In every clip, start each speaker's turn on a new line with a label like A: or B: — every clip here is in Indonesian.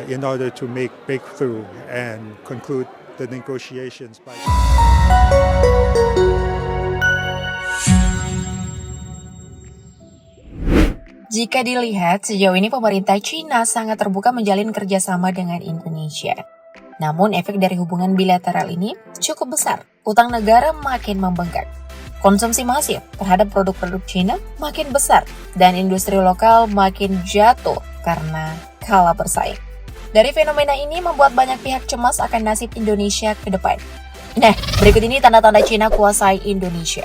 A: in order to make breakthrough and conclude the negotiations by.
B: Jika dilihat, sejauh ini pemerintah China sangat terbuka menjalin kerjasama dengan Indonesia. Namun efek dari hubungan bilateral ini cukup besar. Utang negara makin membengkak. Konsumsi masif terhadap produk-produk China makin besar dan industri lokal makin jatuh karena kalah bersaing. Dari fenomena ini membuat banyak pihak cemas akan nasib Indonesia ke depan. Nah, berikut ini tanda-tanda China kuasai Indonesia.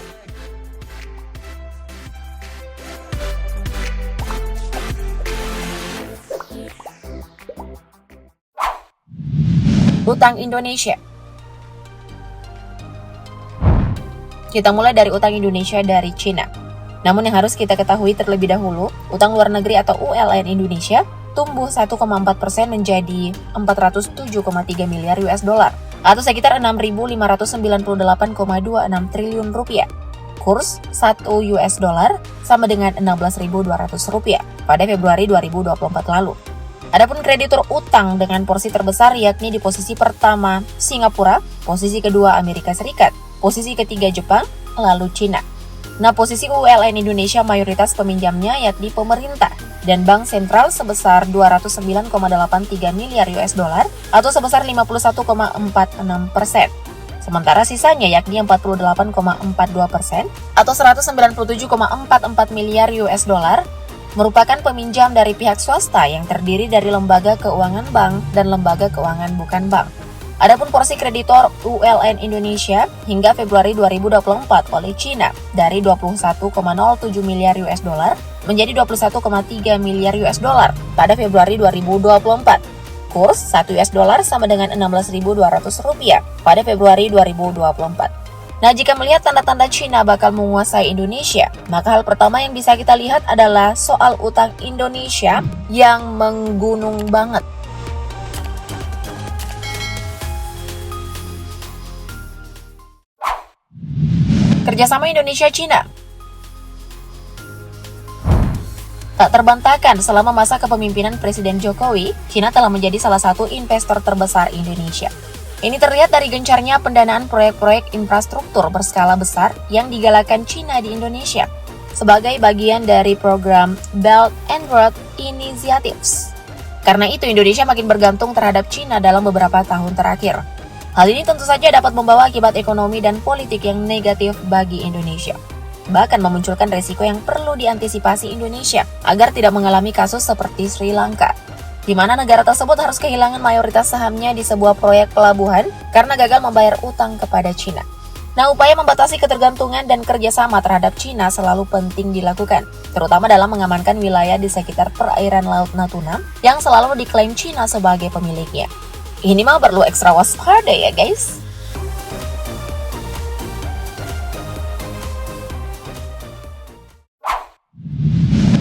B: Utang Indonesia. Kita mulai dari utang Indonesia dari China. Namun yang harus kita ketahui terlebih dahulu, utang luar negeri atau ULN Indonesia tumbuh 1,4% menjadi 407,3 miliar US dollar atau sekitar 6.598,26 triliun rupiah. Kurs 1 US dollar sama dengan 16.200 rupiah pada Februari 2024 lalu. Adapun kreditur utang dengan porsi terbesar yakni di posisi pertama Singapura, posisi kedua Amerika Serikat, posisi ketiga Jepang, lalu Cina. Nah, posisi ULN Indonesia mayoritas peminjamnya yakni pemerintah dan bank sentral sebesar 209,83 miliar US dollar atau sebesar 51,46%. Sementara sisanya yakni 48,42% atau 197,44 miliar US dollar merupakan peminjam dari pihak swasta yang terdiri dari lembaga keuangan bank dan lembaga keuangan bukan bank. Adapun porsi kreditor ULN Indonesia hingga Februari 2024 oleh China dari 21,07 miliar US dollar menjadi 21,3 miliar US dollar pada Februari 2024. Kurs 1 US dollar sama dengan 16.200 rupiah pada Februari 2024. Nah, jika melihat tanda-tanda China bakal menguasai Indonesia, maka hal pertama yang bisa kita lihat adalah soal utang Indonesia yang menggunung banget. Kerjasama Indonesia-China tak terbantahkan selama masa kepemimpinan Presiden Jokowi, China telah menjadi salah satu investor terbesar Indonesia. Ini terlihat dari gencarnya pendanaan proyek-proyek infrastruktur berskala besar yang digalakkan China di Indonesia sebagai bagian dari program Belt and Road Initiatives. Karena itu, Indonesia makin bergantung terhadap China dalam beberapa tahun terakhir. Hal ini tentu saja dapat membawa akibat ekonomi dan politik yang negatif bagi Indonesia. Bahkan memunculkan resiko yang perlu diantisipasi Indonesia agar tidak mengalami kasus seperti Sri Lanka, di mana negara tersebut harus kehilangan mayoritas sahamnya di sebuah proyek pelabuhan karena gagal membayar utang kepada China. Nah, upaya membatasi ketergantungan dan kerjasama terhadap China selalu penting dilakukan, terutama dalam mengamankan wilayah di sekitar perairan Laut Natuna yang selalu diklaim China sebagai pemiliknya. Ini mah perlu ekstra waspada ya guys.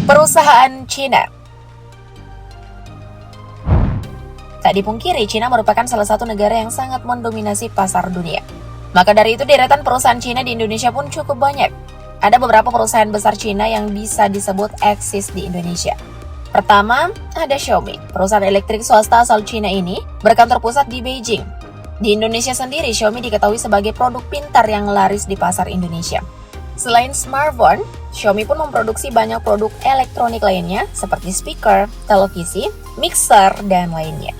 B: Perusahaan China. Tak dipungkiri, China merupakan salah satu negara yang sangat mendominasi pasar dunia. Maka dari itu, deretan perusahaan China di Indonesia pun cukup banyak. Ada beberapa perusahaan besar China yang bisa disebut eksis di Indonesia. Pertama, ada Xiaomi. Perusahaan elektrik swasta asal China ini berkantor pusat di Beijing. Di Indonesia sendiri, Xiaomi diketahui sebagai produk pintar yang laris di pasar Indonesia. Selain smartphone, Xiaomi pun memproduksi banyak produk elektronik lainnya seperti speaker, televisi, mixer, dan lainnya.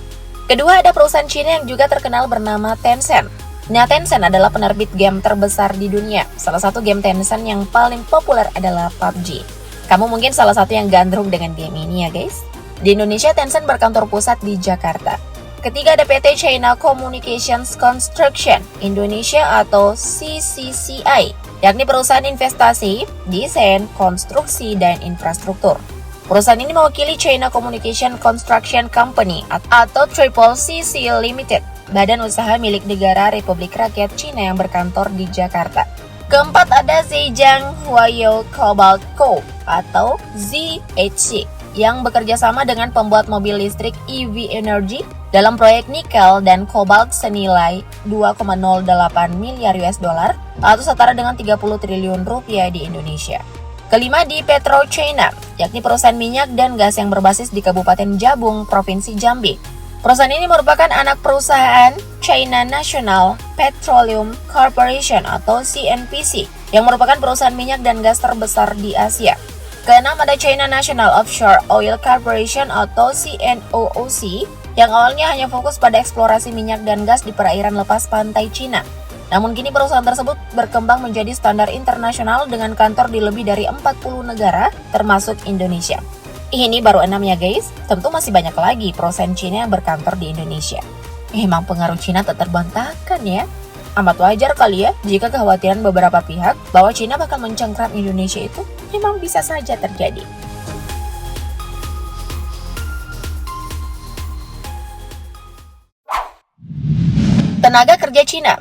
B: Kedua, ada perusahaan China yang juga terkenal bernama Tencent. Nah, Tencent adalah penerbit game terbesar di dunia. Salah satu game Tencent yang paling populer adalah PUBG. Kamu mungkin salah satu yang gandrung dengan game ini ya guys. Di Indonesia, Tencent berkantor pusat di Jakarta. Ketiga, ada PT China Communications Construction Indonesia atau CCCI, yakni perusahaan investasi, desain, konstruksi, dan infrastruktur. Perusahaan ini mewakili China Communication Construction Company atau Triple CC Limited, badan usaha milik negara Republik Rakyat China yang berkantor di Jakarta. Keempat, ada Zhejiang Huayou Cobalt Co. atau ZHC yang bekerja sama dengan pembuat mobil listrik EV Energy dalam proyek nikel dan kobalt senilai 2,08 miliar US dollar atau setara dengan 30 triliun rupiah di Indonesia. Kelima di PetroChina, yakni perusahaan minyak dan gas yang berbasis di Kabupaten Jabung, Provinsi Jambi. Perusahaan ini merupakan anak perusahaan China National Petroleum Corporation atau CNPC, yang merupakan perusahaan minyak dan gas terbesar di Asia. Keenam ada China National Offshore Oil Corporation atau CNOOC, yang awalnya hanya fokus pada eksplorasi minyak dan gas di perairan lepas pantai Cina. Namun kini perusahaan tersebut berkembang menjadi standar internasional dengan kantor di lebih dari 40 negara, termasuk Indonesia. Ini baru 6 ya guys, tentu masih banyak lagi perusahaan Cina yang berkantor di Indonesia. Emang pengaruh Cina tak terbantahkan ya? Amat wajar kali ya jika kekhawatiran beberapa pihak bahwa Cina bakal mencengkram Indonesia itu memang bisa saja terjadi. Tenaga kerja Cina.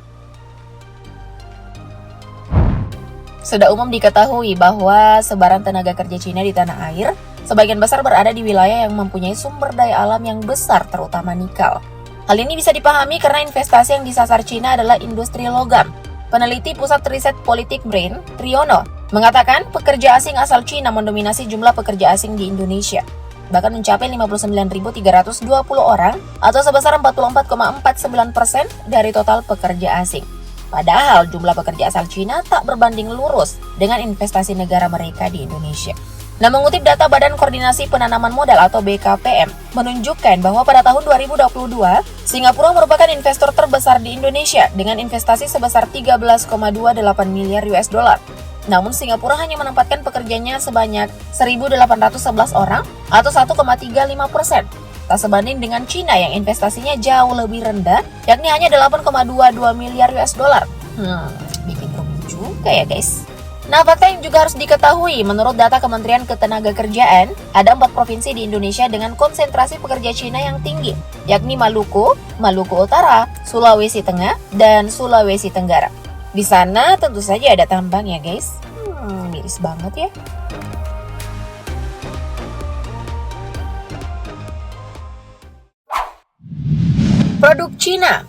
B: Sudah umum diketahui bahwa sebaran tenaga kerja Cina di tanah air sebagian besar berada di wilayah yang mempunyai sumber daya alam yang besar, terutama nikel. Hal ini bisa dipahami karena investasi yang disasar Cina adalah industri logam. Peneliti Pusat Riset Politik BRAIN, Triono, mengatakan pekerja asing asal Cina mendominasi jumlah pekerja asing di Indonesia, bahkan mencapai 59.320 orang atau sebesar 44,49% dari total pekerja asing. Padahal jumlah pekerja asal Cina tak berbanding lurus dengan investasi negara mereka di Indonesia. Nah, mengutip data Badan Koordinasi Penanaman Modal atau BKPM, menunjukkan bahwa pada tahun 2022, Singapura merupakan investor terbesar di Indonesia dengan investasi sebesar 13,28 miliar US dollar. Namun Singapura hanya menempatkan pekerjanya sebanyak 1.811 orang atau 1,35%. Tak sebanding dengan Cina yang investasinya jauh lebih rendah, yakni hanya 8,22 miliar US dollar. Bikin rugi juga ya guys. Nah, fakta yang juga harus diketahui, menurut data Kementerian Ketenagakerjaan, ada 4 provinsi di Indonesia dengan konsentrasi pekerja Cina yang tinggi, yakni Maluku, Maluku Utara, Sulawesi Tengah, dan Sulawesi Tenggara. Di sana tentu saja ada tambang ya guys. Miris banget ya. Produk Cina.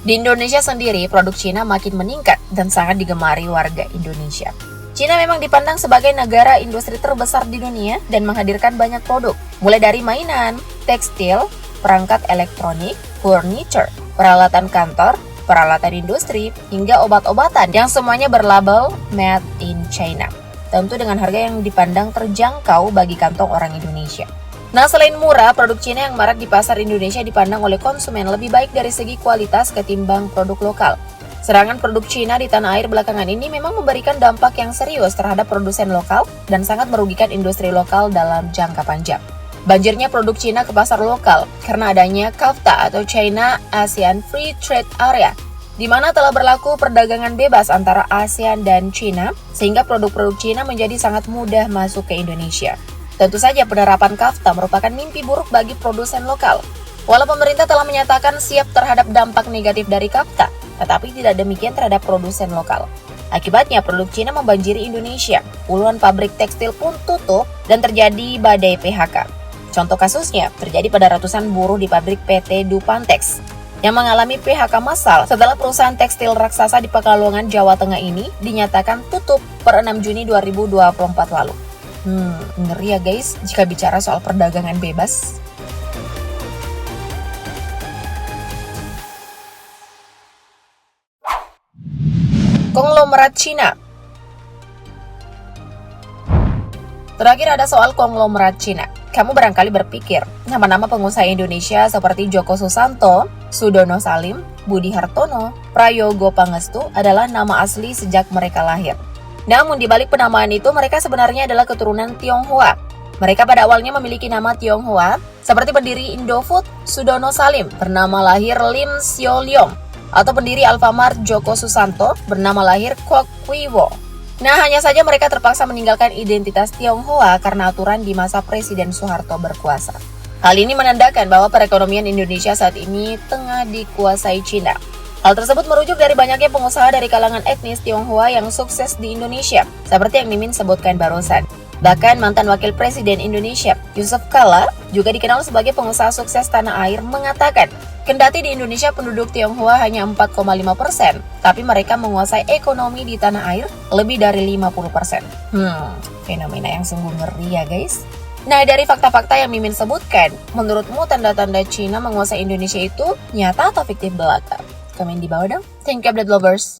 B: Di Indonesia sendiri, produk Cina makin meningkat dan sangat digemari warga Indonesia. Cina memang dipandang sebagai negara industri terbesar di dunia dan menghadirkan banyak produk, mulai dari mainan, tekstil, perangkat elektronik, furniture, peralatan kantor, peralatan industri, hingga obat-obatan yang semuanya berlabel Made in China. Tentu dengan harga yang dipandang terjangkau bagi kantong orang Indonesia. Nah, selain murah, produk Cina yang marak di pasar Indonesia dipandang oleh konsumen lebih baik dari segi kualitas ketimbang produk lokal. Serangan produk Cina di tanah air belakangan ini memang memberikan dampak yang serius terhadap produsen lokal dan sangat merugikan industri lokal dalam jangka panjang. Banjirnya produk Cina ke pasar lokal karena adanya CAFTA atau China ASEAN Free Trade Area, di mana telah berlaku perdagangan bebas antara ASEAN dan Cina, sehingga produk-produk Cina menjadi sangat mudah masuk ke Indonesia. Tentu saja penerapan CAFTA merupakan mimpi buruk bagi produsen lokal. Walau pemerintah telah menyatakan siap terhadap dampak negatif dari CAFTA, tetapi tidak demikian terhadap produsen lokal. Akibatnya produk Cina membanjiri Indonesia. Puluhan pabrik tekstil pun tutup dan terjadi badai PHK. Contoh kasusnya terjadi pada ratusan buruh di pabrik PT Dupantex yang mengalami PHK massal setelah perusahaan tekstil raksasa di Pekalongan, Jawa Tengah ini dinyatakan tutup per 6 Juni 2024 lalu. Ngeri ya guys jika bicara soal perdagangan bebas. Konglomerat Cina. Terakhir ada soal konglomerat Cina. Kamu barangkali berpikir, nama-nama pengusaha Indonesia seperti Joko Susanto, Sudono Salim, Budi Hartono, Prayogo Pangestu adalah nama asli sejak mereka lahir. Namun di balik penamaan itu mereka sebenarnya adalah keturunan Tionghoa. Mereka pada awalnya memiliki nama Tionghoa, seperti pendiri Indofood Sudono Salim bernama lahir Lim Sio Leong, atau pendiri Alfamart Joko Susanto bernama lahir Kwok Kwiwo. Nah, hanya saja mereka terpaksa meninggalkan identitas Tionghoa karena aturan di masa Presiden Soeharto berkuasa. Hal ini menandakan bahwa perekonomian Indonesia saat ini tengah dikuasai Cina. Hal tersebut merujuk dari banyaknya pengusaha dari kalangan etnis Tionghoa yang sukses di Indonesia, seperti yang Mimin sebutkan barusan. Bahkan mantan Wakil Presiden Indonesia, Yusuf Kala, juga dikenal sebagai pengusaha sukses tanah air, mengatakan Kendati di Indonesia penduduk Tionghoa hanya 4,5%, tapi mereka menguasai ekonomi di tanah air lebih dari 50%. Fenomena yang sungguh ngeri ya guys. Nah, dari fakta-fakta yang Mimin sebutkan, menurutmu tanda-tanda Cina menguasai Indonesia itu nyata atau fiktif belaka? Komen di bawah dong. Thank you update lovers.